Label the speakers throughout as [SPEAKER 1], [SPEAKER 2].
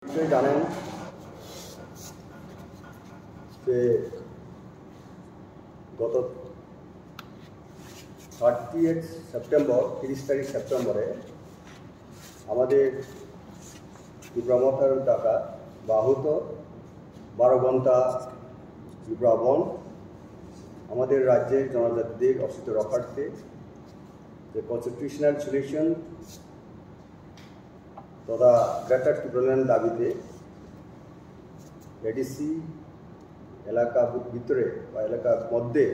[SPEAKER 1] নিশ্চয়ই জানেন যে গত 30 সেপ্টেম্বরে আমাদের তীব্রমথার ডাকা বা আহত 12 ঘন্টা তীব্র বন আমাদের রাজ্যের জনজাতিদের অস্তিত্ব রক্ষার্থে যে কনস্টিটিউশনাল সলিউশন তথা গ্রেটার টিপ্রাল্যান্ড দাবিতে এডিসি এলাকা ভিতরে বা এলাকার মধ্যে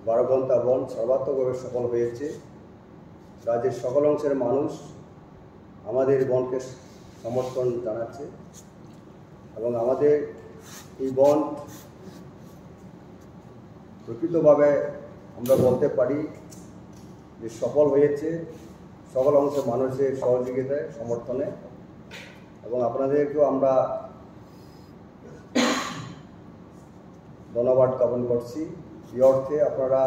[SPEAKER 1] 12 ঘন্টা বন সর্বাত্মকভাবে সফল হয়েছে। রাজ্যের সকল অংশের মানুষ আমাদের বনকে সমর্থন জানাচ্ছে এবং আমাদের এই বন প্রকৃতভাবে আমরা বলতে পারি যে সফল হয়েছে সকল অংশের মানুষের সহযোগিতায় সমর্থনে। এবং আপনাদেরকেও আমরা ধন্যবাদ জ্ঞাপন করছি। এই অর্থে আপনারা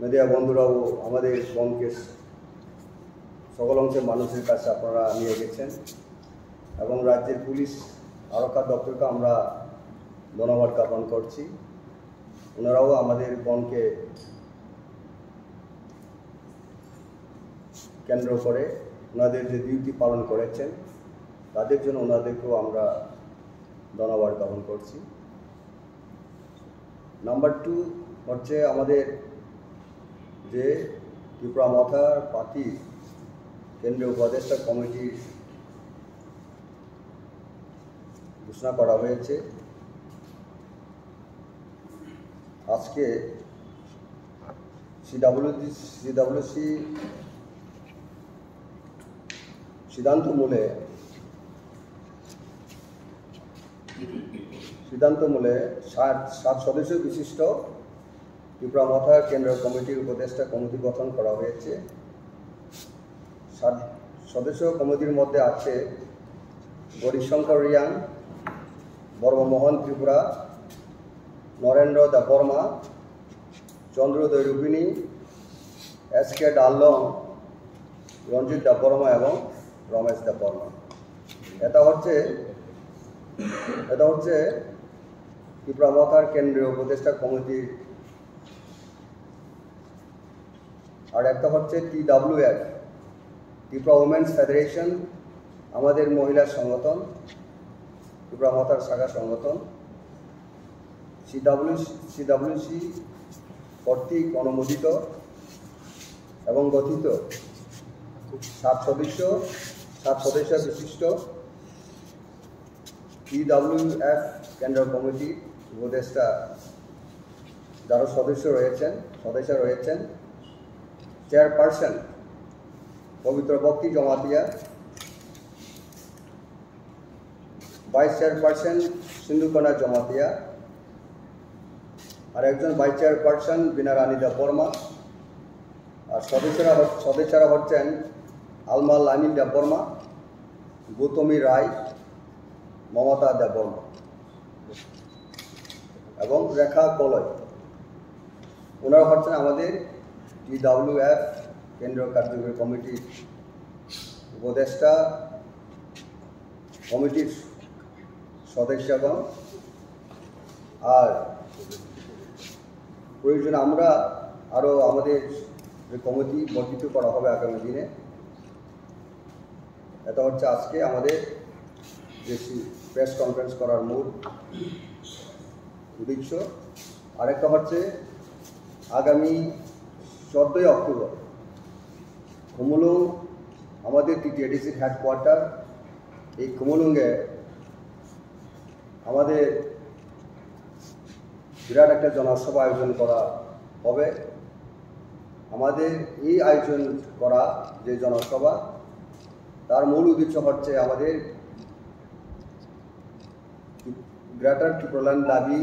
[SPEAKER 1] মিডিয়া বন্ধুরাও আমাদের বনকে সকল অংশের মানুষের কাছে আপনারা নিয়ে গেছেন এবং রাজ্যের পুলিশ আরক্ষা দপ্তরকে আমরা ধন্যবাদ জ্ঞাপন করছি। ওনারাও আমাদের বনকে কেন্দ্র করে ওনাদের যে ডিউটি পালন করেছেন তাদের জন্য ওনাদেরকেও আমরা ধন্যবাদ জ্ঞাপন করছি। নাম্বার 2 হচ্ছে আমাদের যে তীব্রমথার পার্টি কেন্দ্রীয় উপদেষ্টা কমিটি ঘোষণা করা হয়েছে। আজকে সিডব্লিউসি সিদ্ধান্ত মূলে 7 সদস্য বিশিষ্ট তীব্রমথা কেন্দ্রীয় কমিটির উপদেষ্টা কমিটি গঠন করা হয়েছে। 7 সদস্য কমিটির মধ্যে আছে গৌরীশঙ্কর রিয়াং, বর্মমোহন ত্রিপুরা, নরেন্দ্র দেববর্মা, চন্দ্রোদয় রূপিণী, এসকে ডাল্লং, রঞ্জিত দেববর্মা এবং রমেশ দেববর্মা। এটা হচ্ছে তীব্রমথার কেন্দ্রীয় উপদেষ্টা কমিটি। আর একটা হচ্ছে TWF ত্রিপুরা উমেন্স ফেডারেশন, আমাদের মহিলা সংগঠন, তীব্রমথার শাখা সংগঠন। সিডব্লিউসি কর্তৃক অনুমোদিত এবং গঠিত 7 সদস্য বিশিষ্ট TWF কেন্দ্রীয় কমিটি উপদেষ্টা যারা সদস্য রয়েছেন চেয়ারপারসন পবিত্র ভক্তি জমাতিয়া, ভাইস চেয়ারপারসন সিন্ধুকণা জমাতিয়া, আর একজন ভাইস চেয়ারপারসন বিনা রানী দেববর্মা। আর সদস্যরা হচ্ছেন আলমা লানি দেববর্মা, গৌতমী রায়, মমতা দেববর্মা এবং রেখা কলয়। ওনারা হচ্ছেন আমাদের TWF কেন্দ্রীয় কার্যকরী কমিটির উপদেষ্টা কমিটির সদস্যগণ। আর প্রয়োজনে আমরা আরও আমাদের যে কমিটি গঠিত করা হবে আগামী দিনে। এটা হচ্ছে আজকে আমাদের যে প্রেস কনফারেন্স করার মূল উদ্দেশ্য। আরেকটা হচ্ছে আগামী 14 অক্টোবর খুমুলুং আমাদের TTADCর হেডকোয়ার্টার, এই খুমুলুংয়ে আমাদের বিরাট একটা জনসভা আয়োজন করা হবে। আমাদের এই আয়োজন করা যে জনসভা তার মূল উদ্দেশ্য হচ্ছে আমাদের গ্রেটার টিপ্রাল্যান্ড দাবি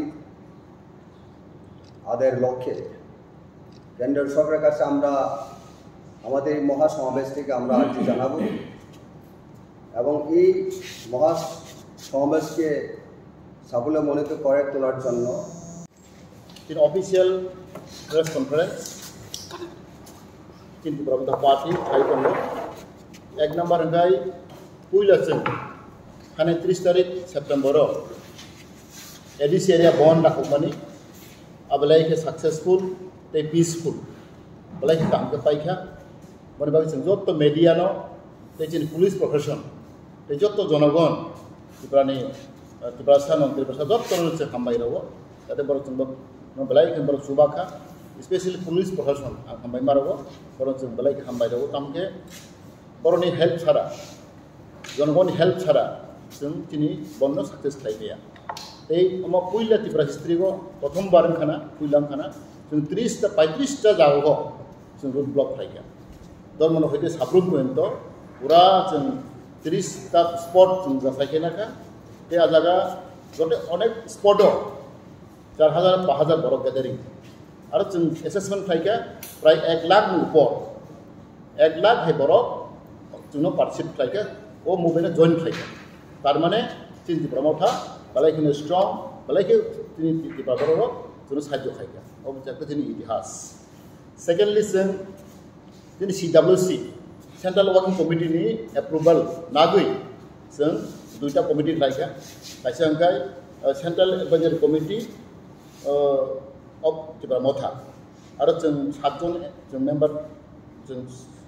[SPEAKER 1] আদায়ের লক্ষ্যে কেন্দ্র সরকারের কাছে আমরা আমাদের এই মহাসমাবেশ থেকে আমরা আর্জি জানাব এবং এই মহাসমাবেশকে সাফল্যমণ্ডিত করে তোলার জন্য
[SPEAKER 2] অফিসিয়াল প্রেস কনফারেন্স কিন্তু the party I don't know. Ek number guy, Puilasen, थाने 30 तारिख सेप्टेम्बर एडिसी एरिया बन राखुमानी अबलाय के सक्सेसफुल ते पीसफुल बलाय के काम के पाइखा मन बागै जों जत्त मीडिया नो ते जिन पुलिस प्रोफेशन ते जत्त जनगण तिप्रानि तिप्रासा नं तिप्रासा जत्त से खामबाय रहो ताते बर जों न बलाय के बर सुबाखा स्पेशली पुलिस प्रोफेशन खामबाय मारगो बर जों बलाय के खामबाय रहो तामके बरनि हेल्प छाड़ा जनगण हेल्प छाड़ा जों तिनि बन्नो सक्सेस खायगैया ते अमा पुइला तिप्रा हिस्ट्री को प्रथम बार खाना पुइलाम खाना जों 30 ता 35 ता जागो जों रोड ब्लॉक खायगैया दरमन होइते साब्रुम पॉइंट पूरा जों 30 ता स्पॉट जों जाफायखेनाखा ते आजागा जते अनेक स्पॉट 4000 5000 बरक गैदरिंग आरो जों एसेसमेंट खायगा प्राय 1 लाख नि ऊपर 1 लाख है बरक जोंनो पार्टिसिपेट खायगा ओ मूवमेंट जॉइन खायगा तार माने तिन दिप्रामावथा बालायखिनो स्ट्रंग बालायखि तिनि दिप्राबरो जोंनो साहाय्य खायगा ओ मोनसे तिनि इतिहास सेकेंडली जों तिनि सीडब्ल्यूसी सेंट्रल वर्किंग कमिटी नि एप्रूवल नागै जों दुइटा कमिटी खायगा कायसे अंकाय सेंट्रल एडवाइजरी कमिटी of Tipramoथा आरो जों 7 जन जों मेंबर जों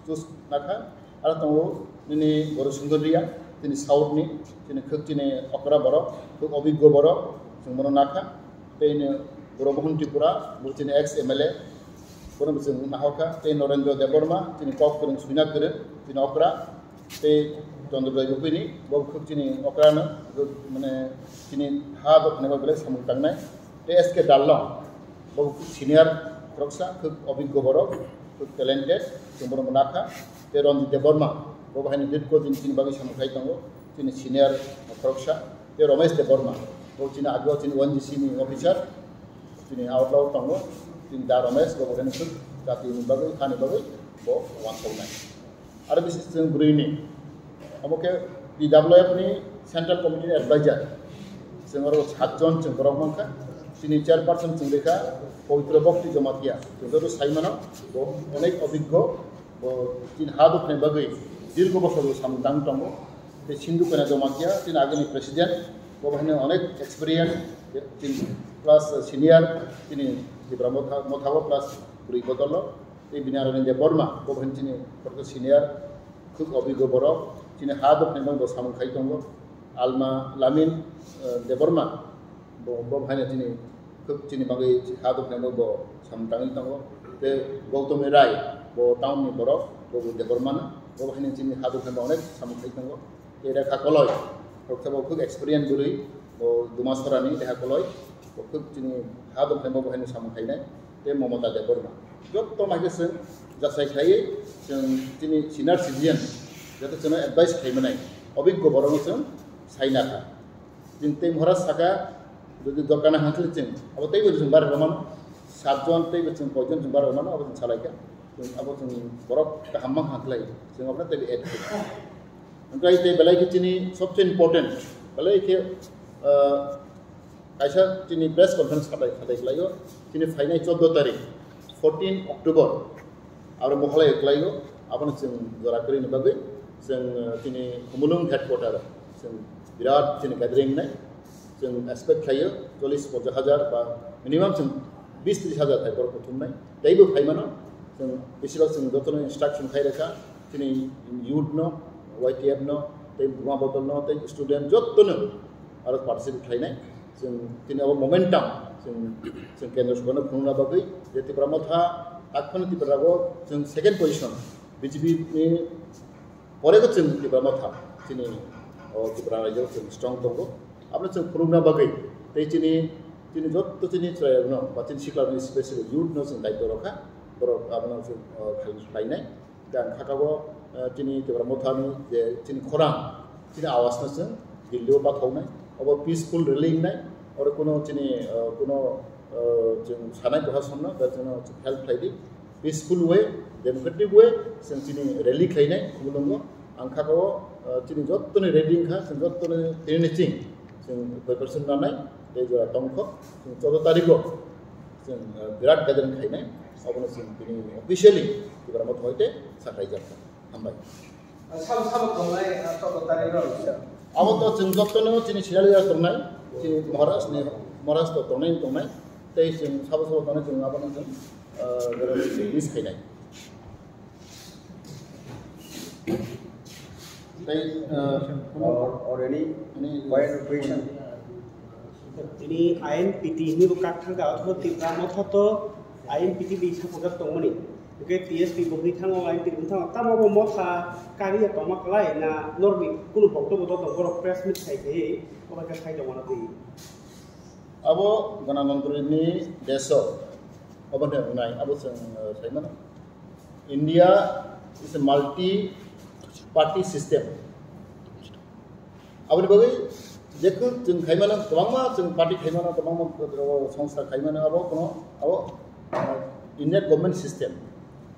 [SPEAKER 2] चुज नाखा आरो तंगो दिनै बर' सुंदरिया दिनै साउथनि दिनै खोक दिनै अकरा बर' खोक अभिज्ञ बर' जों बर' नाखा बेनो बर' बहुन त्रिपुरा दिनै एक्स एमएलए बर' जों नाहका ते नरेंद्र देबबर्मा दिनै कक फोरों सुइना करे दिनै अकरा ते चंद्रबाय गपिनि बर खोक दिनै अकरानो माने दिनै हा दखने बागले सामु थांनाय ते एसके दाललं बहुत सीनियर प्रक्सा खूब अभिज्ञ बरक खूब टैलेंटेड जों बर' मोनाखा ते रंजित देबबर्मा बहायनो लिडको दिन तिनि बागै सामखाय दङ तिनि सीनियर प्रक्सा ते रमेश देबबर्मा तिनि आगुआव तिनि ओएनजीसी नि अफिसार तिनि आउटलाव दङ तिनि दा रमेश बहायनो खूब जातिनि बागै खानि बागै बो वानसावनाय आरो बिसेस जों ब्रैनि अमके पीडब्ल्यूएफ नि सेंट्रल कमिटी एडवाइजर जों आरो 7 जन जों बरक मानखा तिनि चेयरपार्सन जों लेखा पवित्र भक्ति जमातिया जों साइमानो अनेक अभिज्ञ तीन हा दखने बागै दीर्घ बছর सामदां दङ बे सिंधु कन्या जमातिया तीन आगेनि प्रेसिडेंट बहायनो अनेक एक्सपीरियंस तीन प्लस सीनियर तिनि तिप्रामोथा प्लस बुरै बदल ए बिनारायण देबबर्मा बहायनो तिनि फरक सीनियर खूब अभिज्ञ बरक तिनि हा दखने बागै सामखाय दङ आलमा लामिन देबबर्मा बहायनो तिनि खूब तिनि बागै हा दखने बागै सामदाङै दङ ते गौतमी राय बो टाउननि बरक बो देबबर्मा बहायनो तिनि हा दखने अनेक सामखाय दङ ते रेखा कलय प्रक्साबो खूब एक्सपीरियंस बुरै बो दुमासरानि रेखा कलय खूब तिनि हा दखने बहायनो सामखायनाय ते ममता देबबर्मा जत्त मागेसों जासायखायै जों तिनि सिनियर सिटिजेन जाते जों एडवाइस खायमनाय अभिज्ञ बरक जों साइनाखा दिन ते महरा साका যদি দরকার হাসলে जों अब तै जों बार रमान 7 जन तै जों पयजन जों बार रमान अब जों सालायका जों अब जों बरक हाममा हाखलाय जों अब तै एड ओमफ्राय तै बेलाय कि तिनि सबसे इम्पोर्टेंट बेलाय कि कायसा तिनि प्रेस कॉन्फ्रेंस खालायलायो तिनि फाइनाय 14 तारिख 14 अक्टोबर आरो महालय एकलायो आपन जों जराकरिनि बागै जों तिनि खुमुलुंग हेडक्वार्टर जों बिराद तिनि गैदरिंग नाय जों एक्सपेक्ट खायो 40-50 हजार बा मिनिमाम जों 20-30 हजार टाइपर बुथुमनाय दैबो फायमानो जों बेसेबां जों जतन इंस्ट्रक्शन खायरेखा दिनै यूथ नो वाईटीएफ नो दै बुमा बदल नो दै स्टूडेंट जतनो आरो पार्टिसिपेट खायनाय जों दिनै अब मोमेंटाम जों केंद्र सरकारनो खुंना बागै जे तिप्रामोथा आखन तिप्रागो जों सेकेंड पोजीशन बीजेपी नि परेबो जों तिप्रामोथा दिनै तिप्रा रायजो जों स्ट्रंग दङ आपने जों खुलुमना बागै तै तिनि जत्त तिनि ट्रायनो बा तिनि सिक्लारनि स्पेशल यूथ नो जों दायित्व रखा बर आपना जों खालायनाय दा खाकाबो तिनि तिप्रामोथानि जे तिनि खरां तिनि आवाजनो जों दिल्लीयाव बाथावनाय अब पीसफुल रैली नाय और कोनो तिनि कोनो जों सानाय प्रशासन दा जों हेल्प खायदि पीसफुल वे डेमोक्रेटिक वे जों तिनि रैली खायनाय खुलुमो आं खाकाबो तिनि जत्तनि रेडिंग खा जों जत्तनि तिनिथिं जों प्रिपारेसन लानाय बे जरा दंख जों 14 तारिखआव जों बिराद गैदरिंग खायनाय अबनो जों दिनै अफिशियली तिप्रामोथा हयते साखाय जागोन हामबाय
[SPEAKER 3] साब खालामनाय 14 तारिखआव
[SPEAKER 2] अब तो जों जत्तनो जोंनि सिरालिया दंनाय जोंनि महाराष्ट्र दंनाय तै जों साबा दंनाय जों माबानो जों miss खायनाय
[SPEAKER 1] or any question
[SPEAKER 3] ini INPT ini bukan tangga atau Tipraland atau INPT di sahaja tongmani. Oke TSP bagi tangga INPT tangga. Tapi mau motha kari atau maklai na normi kuno waktu betul tongkor press meet saja. Orang kerja saja mana tu.
[SPEAKER 2] Abo Ganamantri ini deso. Apa dia mengenai? Abo saya mana? India is a multi-party system. Abo ni bagi जेको जों खायमाना गोबांमा जों party खायमाना गोबांमा संस्था खायमाना abo Indian government system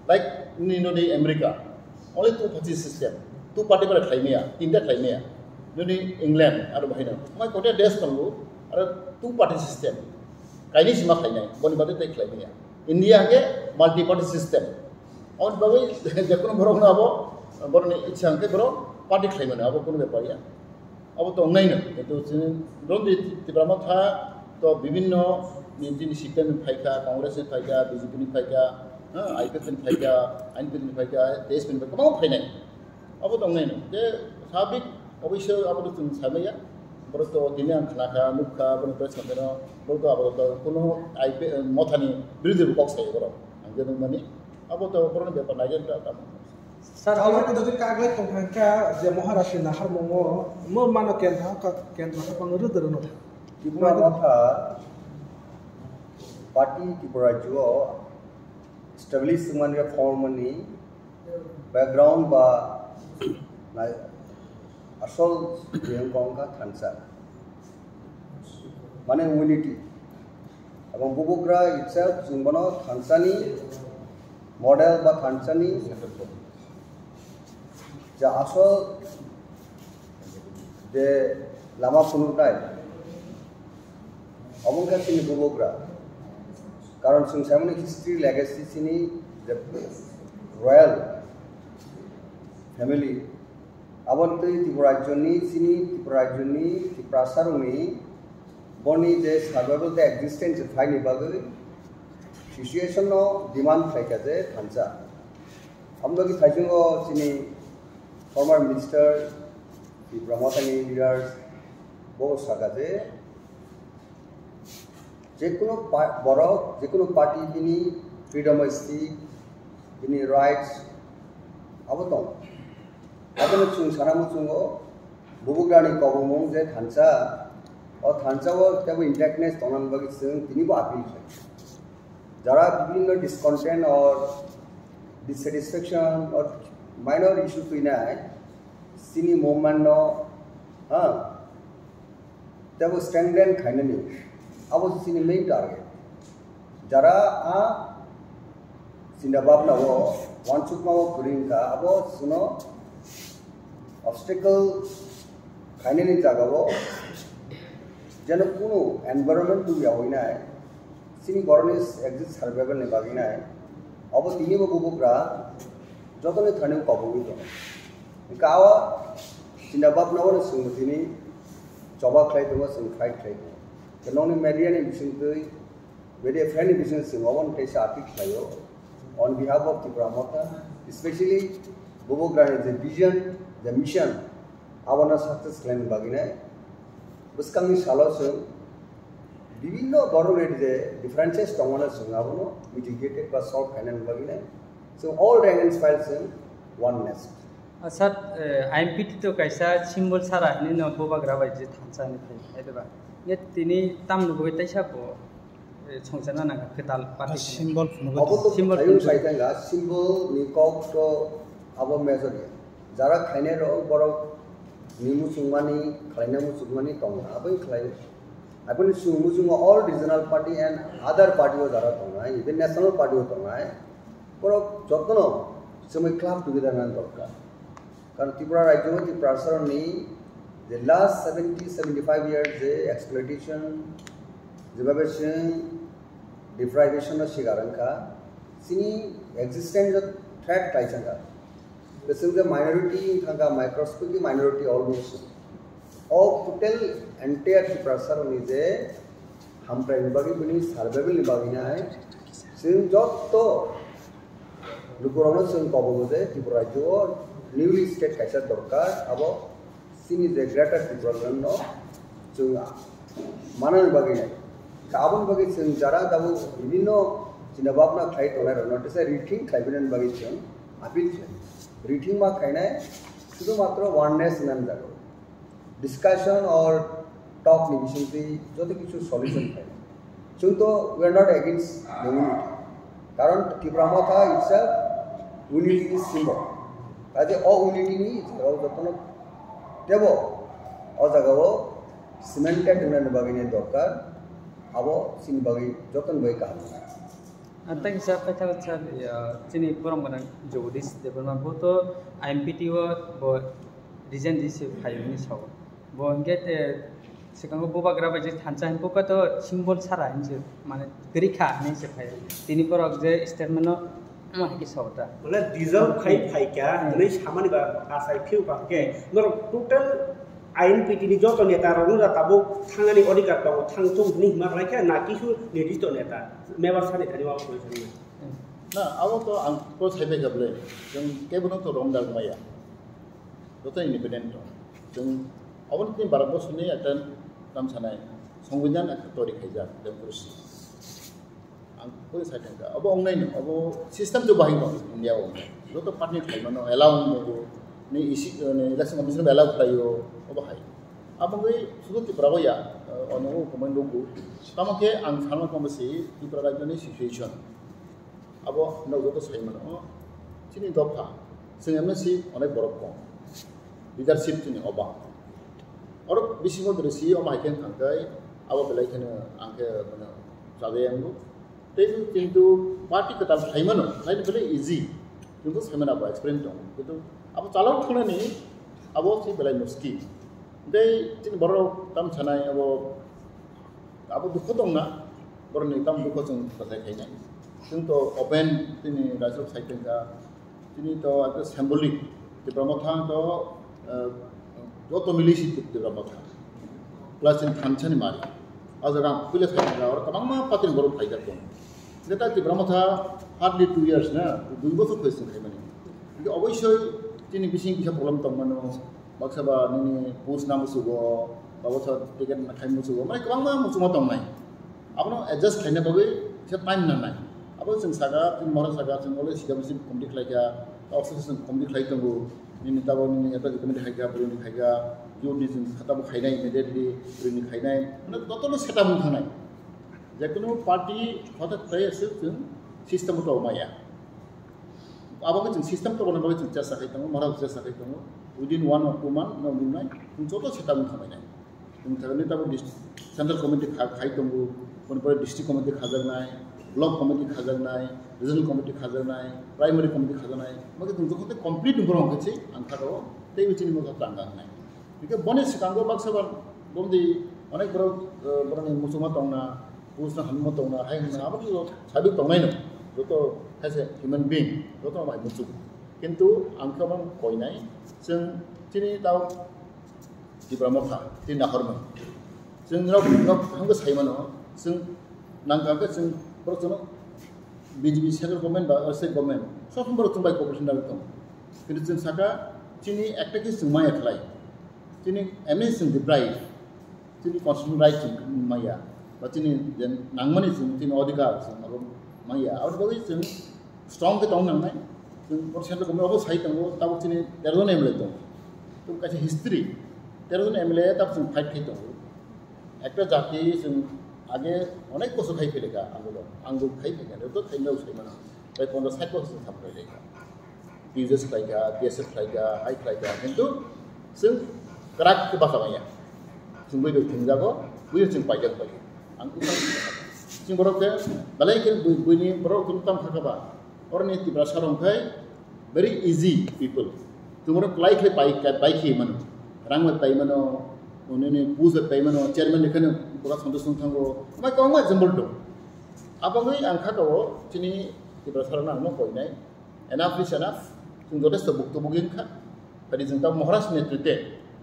[SPEAKER 2] like in America only two party system two party bar खायनाया तीनटा खायनाया जोंनि England आरो बाहायना मा कोटे देश दंबो आरो two party system कायनि सिमा खायनाय बनि बादे तै खायनाया इंडिया के मल्टी पार्टी सिस्टम और बागै जेकोनो भरखना abo बरनि इच्छा के बरो पार्टी खायमाना abo कोनो बेपारिया अब तो नहीं ना तो रोड तिप्रामा था तो विभिन्न निजी सीपीएम में फाइका कांग्रेस में फाइका बीजेपी में फाइका आईपीएफ में फाइका आईएनपी में फाइका देश में फाइका कौन फाइनाय अब तो नहीं ना जे साबिक अवश्य अब तो तुम सामया बरो तो दिने आं खाना मुखा बरो प्रेस कंटेनो बरो तो अब तो कोनो आईपी मथानी विरुद्ध बक्स है बरो आं जदों माने अब तो बरो बेपार नायजन का
[SPEAKER 4] Sir, awak itu jadi kaget tongkangka je Maharashtra nahar mongo mo mano kendha ka pangaru derno.
[SPEAKER 1] Tipraland party Tipraland establish manre formani background ba asol jengkongka thansa mane unity এবং বুবুকরা itself জুম্বনো থানসানি মডেল বা থানসানি যা আসল যে লামা ফুনুটাই অবঙ্কা চিনি বুবুকরা কারণ जों सामने history legacy चिनी जे रय्याल फैमिली आबन्ति त्रिपुराज्यनि चिनी त्रिपुराज्यनि त्रिपुरासारनि बनि जे सर्वाइवल द एक्जिस्टेंस फाइनि बागै सिचुएशन नो डिमांड फाइका जे थानसा हमदगि थाइजोंगो चिनी फॉर्मर मिनिस्टर त्रिपुरामाथानि लीडर्स बहु सागाजे जेकुनो बरक जेकुनो पार्टी बिनि फ्रीडम ऑफ स्पीच बिनि राइट्स अब दं आबनो जों सानामु जोंगो बुबुग्रानि कबुमुं जे थानसा और थानसाओ तब इंटैक्टनेस तोनान बागि जों दिनिबो आपिल खाय जरा विभिन्न डिसकंटेंट और डिससैटिस्फैक्शन और माइनर इशू फैनाय सिनी मूवमेंट नो तब स्ट्रेंथेन खायनानि अब सिनी मेन टारगेट जरा आ सिन्दाबाबनावो वानसुकमावो ग्रीनका अब सुनो ऑब्स्टेकल खायनानि जागावो जेन कुनो एनवायरनमेंट टू यावइनाय सिनी गरनेस एक्जिस्ट सर्वाइवल ने बागिनाय अब तिनिबो बुबुग्रा जतने थाने कबुगि दं कावा सिन्दाबाबनावो सुंगथिनि चोबा खायदोंबो जों फाइट खायदों नोंनि मेडियानि बिसिंतै वेदे फ्रेंडनि बिसिं सिङावन टेसा आपिल खायो ऑन बिहाफ ऑफ त्रिपुरामाथा स्पेशली बुबुग्रानि जे विजन जे मिशन आवना सक्सेस खालामनो बागिनाय बसकांनि सालाव जों विभिन्न गवर्नमेंट जे डिफरेंसेस दंना जों आवनो मिटिगेटेड बा सॉल्व खालामनो बागिनाय जों ऑल रैंक एंड फाइल जों वन नेस्ट
[SPEAKER 5] सर आईएमपीटी तो कैसा सिंबल सारा नि न बोबाग्रा बायदि थानसानि फाय एदबा ये तिनि ताम नुबो तैसाबो संजना नागा खोदाल पार्टी
[SPEAKER 4] सिंबल
[SPEAKER 1] सिंबल साइदांगा सिंबल निकॉक तो अब मेजर जरा खायने रो बरो निमु सुंगमानि खायना मुसुगमानि दंना आबै खाय आबनि सुंगमु सुंग all regional party and other party जरा दंना इवन नेशनल पार्टी दंना बरो जतनो समय क्लब टुगेदर नान दरकार कारण त्रिपुरा राज्य में त्रिपुरासारनि the last 70-75 years the exploitation deprivation of shigaranka sini existence of threat kaisanga the minority thanga microscopic minority almost total entire Tiprasar nije hamprang bagi bini survival bagi nai sing jotto lukurana sing kobogoje Tripura jo newly state kaisa dorkar abo sini the greater Tipraland no sing manan bagi nai kabon bagi sing jara dabu bibinno cinabapna khai tolar notice reading khai bagi sing apil reading ma khainai শুধুমাত্র oneness নাম জানো discussion or টক নিবিশনতি যত কিছু solution পাই কিন্তু we are not against unity কারণ Tripura Motha itself unity is symbol কাজে অ unity নি জায়গাও যতন দেব অ জায়গাও সিমেন্টেড উন্নয়ন বাগিনে দরকার আবো সিন বাগি যতন বই কাম
[SPEAKER 5] Thank you, sir. Sir, sini kurang mana jodis, depan foto IMPT wo design this file ni saw. Bo get sekarang boba grab aja thansa hin boba to simbol sara hin je mana gerika ni se file. Tini porok je statement no mah ki saw ta.
[SPEAKER 3] Mana diesel file kya? Ini sama ni ba asai fiu ba ke. Nor total INPT ni joto neta ronu da tabo thangani odikar tabo thangchong ni maklai kya na kisu nirito neta. Member sani tadi mau question.
[SPEAKER 2] Nah, awak tu angkut saya bekerja, yang kebetulan tu orang dah maya, itu independen tu. Yang awak ni barang bos ni akan dalam sana, sungguhnya nak tori kerja dalam kursi. Angkut saya tengah, awak online, awak sistem tu baik tu India awak. Itu tu partner kerja mana, allow ni isi ni election commission allow kerja, awak hai. Apa mungkin sudah Tripura ya, orang komen logo. Kamu ke angkana kamu sih Tripura ni situation. Abo naga tu saya mana, sini dopa, sengamnya sih orang borok kong, leadership sini obang. Orang bising tu resi, orang macam angkai, abo belai kena angkai mana, sahaja yang tu. Tapi kintu parti kita saya mana, saya tu belai easy, kintu saya mana apa experience tu. Kintu abo calon tu ni, abo sih belai muski. Jadi sini borok tam sana abo dukut dong na, borok ni tam dukut jeng pasal kayaknya. Contoh open ini rasuk saya tengah ini tu ada simbolik di Pramotang tu joto milisi di Pramotang plus in Thansa ni mari ajarang pilih saya tengah orang kamang mah patin baru fajar tu kita di Pramotang hardly 2 years na 2 bosok question saya mana jadi obviously ini bisa problem tu mana maksa bah ini pus nama sugo bawa saya tiket nak kain sugo mereka kamang mah musuh matang naik apa no adjust kena bagai saya time na naik apa sing saga tin mora saga sing oleh CWC komdik laga oxygen komdik lai tunggu ini tahu ini apa komdik laga beri laga yo di sing kata bu khainai immediately beri khainai mana total seta mun thanai jekono party hota tray ase sing system to maya apa ke sing system to bona bagi sing jasa khai tunggu mara jasa khai tunggu within 1 or 2 months no bunai sing total seta mun thanai nai sing thagani tabu central committee khai tunggu kon pore district committee khajar nai block committee khajak nai, regional committee khajak nai, primary committee khajak nai. Maka tu tu complete umur orang kecil, angkat awak, tapi macam ni muka tanggang nai. Jika bonus sekarang gua baksa bar, gom di, anak berani musuh matang na, pusna ham matang na, hai na, apa tu sahaja tang nai na, tu as a human being, tu apa musuh. Kintu angkat orang koi nai, seng sini tahu di Pramotha, di Naharman, seng nak hangga saya mana, seng nangkap seng Pertama, BJP central government atau state government, semua baru tumbai cooperation dalam itu. Kerana saka, cini aktivis semua yang kelai, cini eminence deprive, cini constitutional right maya, cini nangmani cini odikar semua maya. Awak bagi cini strong ke tahun nangmai, cini central government apa sahih tangguh, tahu cini terorisme emile tu, tu kasih history, terorisme emile tahu cini fight kita, aktor jati cini आगे अनेक कोसो खाई फेलेगा आंगुल खाई फेलेगा तो खाई में उसके मना भाई 15-60% सब रहेगा पीजेस खाएगा टीएसएस खाएगा हाई खाएगा किंतु सिंग कराक के पास आया सिंग बुई बेटिंग जागो बुई सिंग पाइजक पाइ आंगुल सिंग बरोक के बलाई के बुई नि बरोक तुम तम खाका और ने तिब्रा सारों खाई very easy people तुम्हारे लाइक ले पाइ की मनो रंग में पाइ मनो उन्होंने पूछ पाइ मनो चेयरमैन लिखने पूरा संतोष संगो मैं कहूँगा जंबल दो अब अगर angka तो चीनी Tripura सारना हम कोई नहीं enough is enough तुम जोड़े सब बुक तो बुकिंग का तरी जंता महाराष्ट्र ने ट्रीटे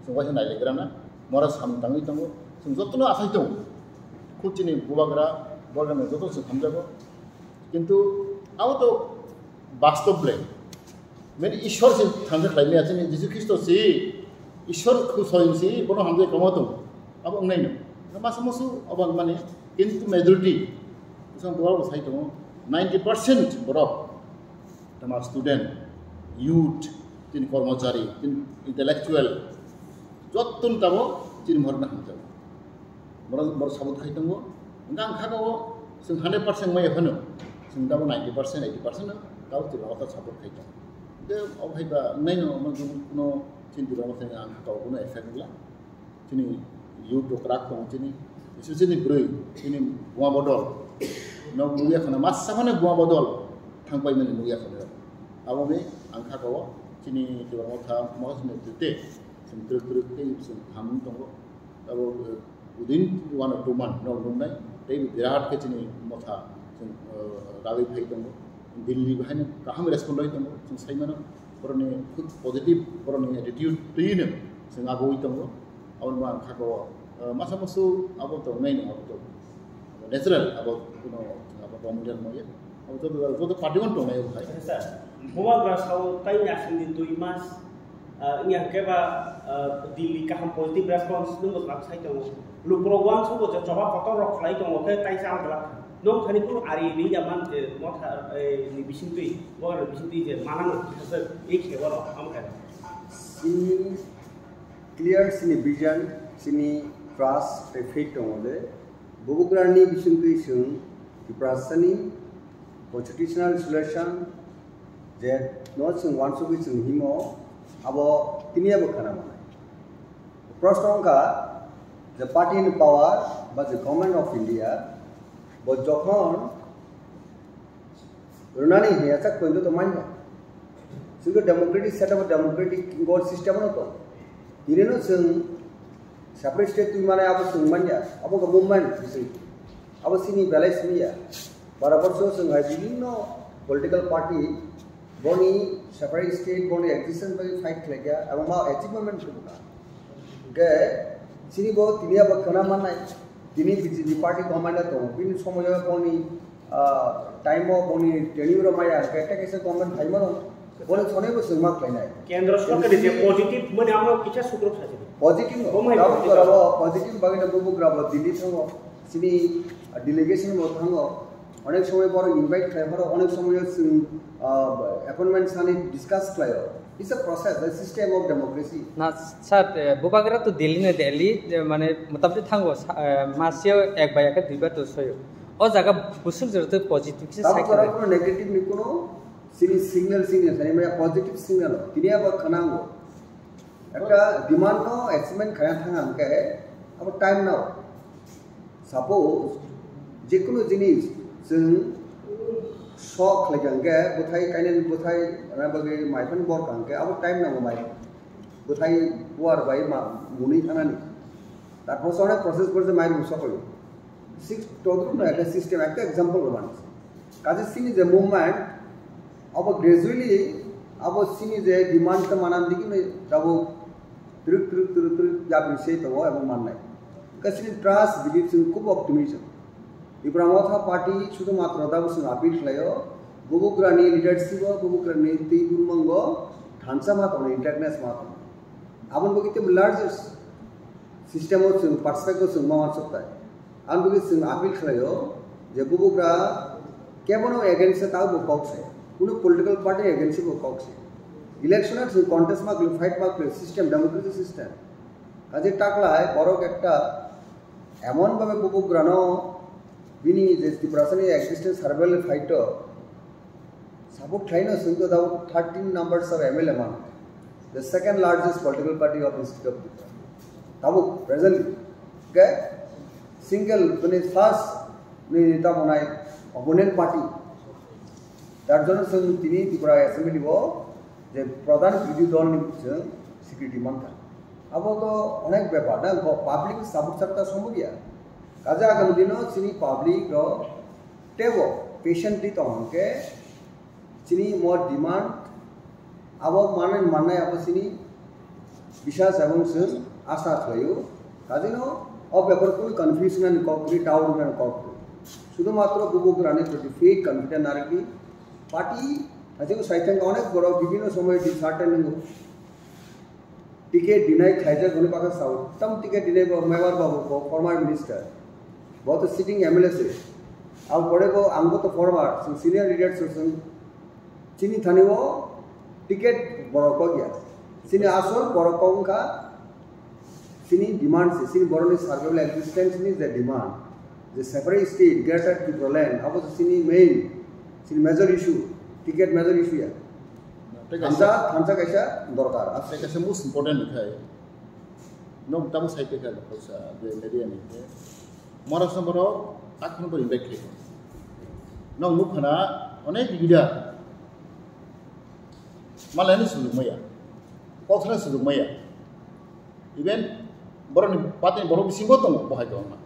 [SPEAKER 2] संवाद नाई लेकर ना मरा सामताङै दङ जों जतनो आसाय दङ खुचिनि बुबाग्रा बरगानो जत जों खामजागो किन्तु आव तो वास्तवले मेन ईश्वर से थांनो खालायनाया जोंनि जिसु ख्रिस्ट से ईश्वर खुसयनसि बनो हामजे कमातो अब अंनायनो मासा मसु अब माने किन्तु मेजॉरिटी जों बुवा साइ दङ 90% बरफ तमा स्टूडेंट youth tin कर्मचारी tin intellectual जत्तुन ताबो tin मरना हमजा मर साबुत खाइ दङ गां खागाव जों 100% मै होनो जों दाबो 90% 80% गाव तिरावता साबुत खाइ दङ दे अबहायबा नायनो मनो tin तिराव जों आं गावनो एफेक्टला तिनि youth डक्राक दङ तिनि इसुसिनि ब्रै तिनि बुवा बदल न मुया खना मासाफाने बुवा बदल थांबाय माने मुया खना अब में आंखा गाव तिनि तिराव था मसने ते जों ट्रुक के जों हाम दङ अब within 1 or 2 months no नाय दे बिराट के तिनि मथा जों रावै फाइ दङ दिल्ली बहायनो गाहाम रेसपन्ड दङ जों साइमानो परने खुद पॉजिटिव परने एटीट्यूड तैनो जों आगोय दङ अब मा आंखा गाव मासा मसु अब तो नायनो अब तो नेचुरल अब अब कॉमेडियन मोये अब तो पार्टीवन तो नाय भाई
[SPEAKER 3] सर बुवा ग्रासाव ताइ यासिन दिन 2 मास इया केबा दिल्ली का हम पॉजिटिव रेस्पॉन्स नुंगो लाख साइ दङ लुप्रवान सबो जबा कतर रखलाय दङ के ताइ जागला नं खानिखौ आरि नि यामान मथा नि बिसिनतुइ बर बिसिनतुइ जे मानानो हासर एक हेवर आमखाय
[SPEAKER 1] क्लियर सिनि विजन सिनि ट्रास्ट फेट दङले बुबुग्रानि बिसिनतुइ जों तिप्रासानि constitutional solution जे नॉट जों वानसुबि जों हिमो अब तिनियाबो खाना माने प्रश्न का the party in power but the government of India but जखन रुनानी है ऐसा कोई तो मान्य जों democratic setup democratic God system न तो तिरेनो जों सेपरेट स्टेट तुइ माने अब जों मान्य अब गवर्नमेंट अब सिनि बैलेंस मिया बराबर सो जों विभिन्न पॉलिटिकल पार्टी बनी सेपरेट स्टेट बनी एक्जिस्टेंस बाय फाइट खालाया अब मा अचीवमेंट होना के सिनि बो तिनिया बखना माननाय तिनि बीजेपी पार्टी गवर्नमेंट तो बिन समय बनी टाइम बनी टेन्यूर माया केटा केसे गवर्नमेंट टाइमर बने सने बो जों मा खालायनाय
[SPEAKER 3] केंद्र सरकार जे पॉजिटिव माने आमो किछा सुग्रुप सासे
[SPEAKER 1] पॉजिटिव पॉजिटिव बागैना बुबुग्राबो दिल्ली थाङो सिनि डेलीगेशन मो थाङो अनेक समय पर इनवाइट खालामो अनेक समय जों अपॉइंटमेंट सानि डिस्कस खालायो it's a process the system of democracy
[SPEAKER 5] ना सर बुबाग्रा तो दिल्ली माने मोटामटी थांगो मासियाव एक बाय एक दुइबा तो सयो ओ जागा बुसुल जरते पॉजिटिव से साइड
[SPEAKER 1] को नेगेटिव निकुनो सिनि सिग्नल सानि माने पॉजिटिव सिग्नल तिनिया बा खनांगो একটা ডিমান্ড নো এক্সপেরিমেন্ট খায়া থাঙ্গা আমকে अब टाइम नाउ सपोज जेकुनो जिनिस जों शक लागांगे बुथाय काइनेन बुथाय राबगे माइफन बर कांगे अब टाइम नांगो माइ बुथाय बुआर बाय मा मुनि थानानि तारपर सने प्रोसेस पर जे माइ मुसखयो सिक्स टोग्रुप ना একটা सिस्टेम একটা एग्जांपल रमान काजे सिनि जे मूवमेंट अब ग्रेजुअली अब सिनि जे डिमांड त मानाम दिकि जाबो ट्रुक याबि से तो अब माननाय कसिनि ट्रास्ट बिलीफ जों खूब ऑप्टिमिज्म इब्रामथा पार्टी शुद्ध मात्र दाबो जों अपील खालायो बुबुग्रानि लीडरशिप बुबुग्रानि तैगुरमंग ढांचा मात्र इंटरनेस मात्र आबन बगिते लार्जेस्ट सिस्टम ऑफ जों पर्सपेक्टिव जों मावा सकता आन बगि जों अपील खालायो जे बुबुग्रा केबनो एगेंस्ट ताव बकौसे कुनो पॉलिटिकल पार्टी एगेंस्ट बकौसे इलेक्शन जों कन्टेस्ट मा फाइट मा सिस्टम डेमोक्रेटिक सिस्टम काजे टाकलाय बरक एकटा एमन भाबे बुबुग्रानो बिनि जे तिप्रासानि एक्सिस्टेंस सर्वेल फाइट साबुक थाइनो जों दाउ 13 नंबर्स ऑफ एमएलए मान the second largest political party of state of Tipra Tabuk presently के सिंगल माने फर्स्ट नि नेता बनाय अपोनेंट पार्टी तार जन जों तिनि तिप्रा असेंबली बो जे प्रधान विरोधी दल नि जों सिक्युरिटी मानता अब तो अनेक ব্যাপার ना पब्लिक साबुक सकता समगिया काजा आगामी दिनो सिनी पब्लिक रो टेबो पेशेंटली तो हमके सिनी मोर डिमांड अब माने अब सिनी विश्वास एवं जों आशा खायो কাজেনো অব ব্যাপার কোনো কনফিউশন করি টাউন এন্ড করি শুধুমাত্র বুবুকরানের প্রতি ফেক কনফিডেন্স আর কি পার্টি আজকে সাইথেন অনেক বড় বিভিন্ন সময় ডিসহার্টেনিং टिकट डिनाई खाइजा गने पाका साउथ तम टिकट डिनाई मेवार बाबू को फॉर्मर मिनिस्टर बहुत सिटिंग एमएलए से अब बड़े को आंगो तो फॉर्मर सीनियर लीडर से चीनी थानी वो टिकट बड़ो को गया सीनी आसर बड़ो को उनका सीनी डिमांड से सीनी बड़ो ने सर्वाइवल एक्जिस्टेंस नी the demand the separate state greater Tipraland अब तो सीनी मेन सीनी major issue ticket major issue है थांसा कैसा दरकार
[SPEAKER 2] आपसे कैसे मोस्ट इम्पोर्टेंट है नों तब साइड पे क्या लोग जो मीडिया में है महाराष्ट्र में ताकि उनको इम्पैक्ट है नों मुखना अनेक लीडर मालूम सुलूक मया कौशल सुलूक मया इवें बरं बातें बरं बिसिंगो तो बाहर जाओ ना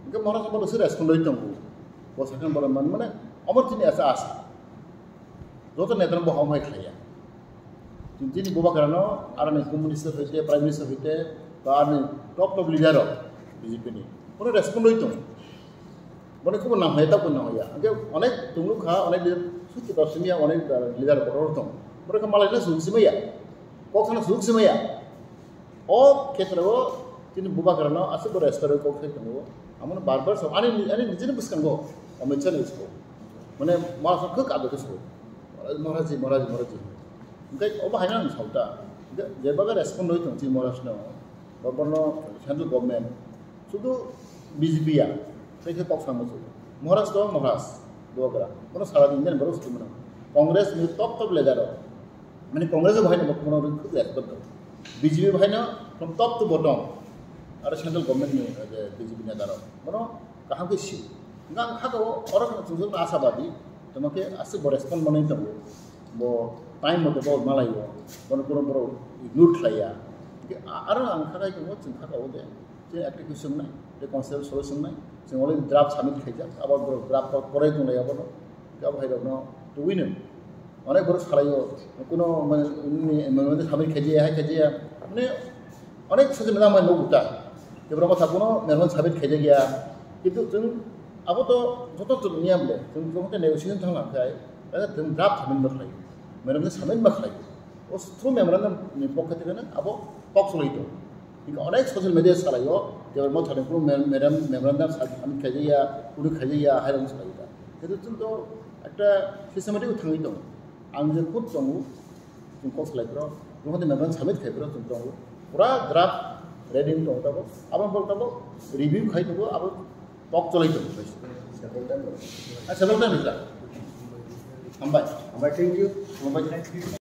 [SPEAKER 2] इनके महाराष्ट्र में सिर्फ रेस्पॉन्ड होते हैं वो सेकंड बरं मन मने अमरतीन ऐसा आस जो तो नेत्र में हम है खाया जिन बुबा करना आरने होम मिनिस्टर होते प्राइम मिनिस्टर होते आरने टॉप लीडर हो बीजेपी ने उन्हें रेस्पॉन्ड होते हैं बने को नाम है तब ना होया अगर अनेक तुम लोग खा अनेक लीडर सुची दर्शनीय अनेक लीडर बरोबर तो बरे का मालूम है सुख सिमया कौन सुख सिमया और क्षेत्र वो जिन बुबा करना ऐसे बड़े रेस्टोरेंट को खेलते हैं वो हमने बार सब आने निजे बुस्कन को हमें चल इसको मैंने मारा सब कुछ आगे किसको महाराज उनका अब है ना साउटा जब अगर रेस्पॉन्ड होती थी महाराष्ट्र बरनो सेंट्रल गवर्नमेंट शुद्ध बीजेपी या सही पक्ष नाम महाराष्ट्र दो अगर मतलब सारा दिन दिन बरो सुन कांग्रेस में टॉप लीडर मैंने कांग्रेस भाई ने खुद रेस्पेक्ट बीजेपी भाई ना फ्रॉम टॉप टू बॉटम और सेंट्रल गवर्नमेंट में बीजेपी नेता मनो कहाँ के इश्यू इनका खाको और तुम आशावादी तुम्हें आसे रेस्पॉन्ड मनाई तब वो टाइम मत बहुत मालाई वो बनो कोनो बरो इग्नोर खाया और आंखा का वो चिंता का वो दे जे एप्लीकेशन नहीं जे कॉन्सेप्ट सॉल्यूशन नहीं जों अलरेडी ड्राफ्ट सबमिट खाइजा अब ड्राफ्ट पराय दं लाया बनो क्या भाई रनो तो विनो अनेक बरो सालायो कोनो माने सबमिट खाइजा माने अनेक सजे मोजां मोजां नुटा जेब्ला माथा कोनो मेरमोन सबमिट खाइजा गया किन्तु जों अब तो जत नियम ले जों जोंते नेगोशिएशन थांलांखाय जों ड्राफ्ट सबमिट खालायो मेरमोन सबमिट खालायो उस थ्रू मेमोरेंडम नि पकेट के अब पक्ष लइतो इनका अनेक सोशल मीडिया सालायो जेब्ला माथा को मेमोरेंडम सबमिट खाइजा उडु खाइजा हायरन सालायो किन्तु जों तो একটা सिस्टेमेटिक थांगै दं आं जे खुद दं जों पक्ष लाइफ्राव जोंते मेमोरेंडम सबमिट खाइफ्राव जों दं पूरा ड्राफ्ट रेडी दं तब अब बोलताबो रिव्यू खाइतबो अब पक्ष लइतो सेभेरल टाइम हामबाय थैंक यू